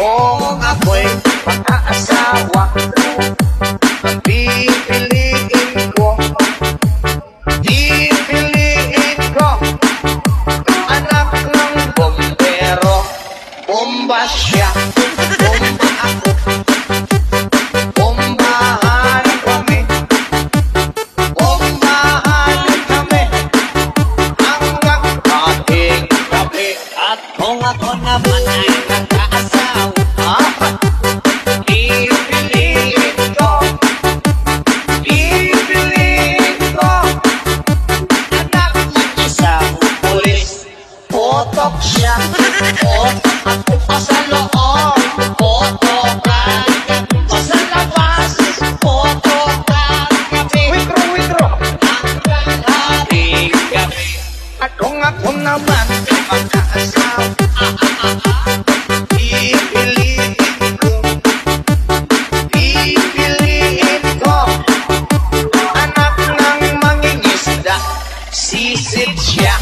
Kung ako'y mag-aasawa, pipiliin ko anak ng bombero. Bomba siya, bomba ako, bombahan kami, hanggang ating gabi. At kung ako naman ay nag-aasawa, pipiliin ko anak ng isang pulis. potok siya, Potok ako pa sa loob, potokan pa sa labas, potokan kami witro hanggang ating gabi. at kung ako naman ay mag-aasawa, pipiliin ko anak ng mangingisda. Sisid siya,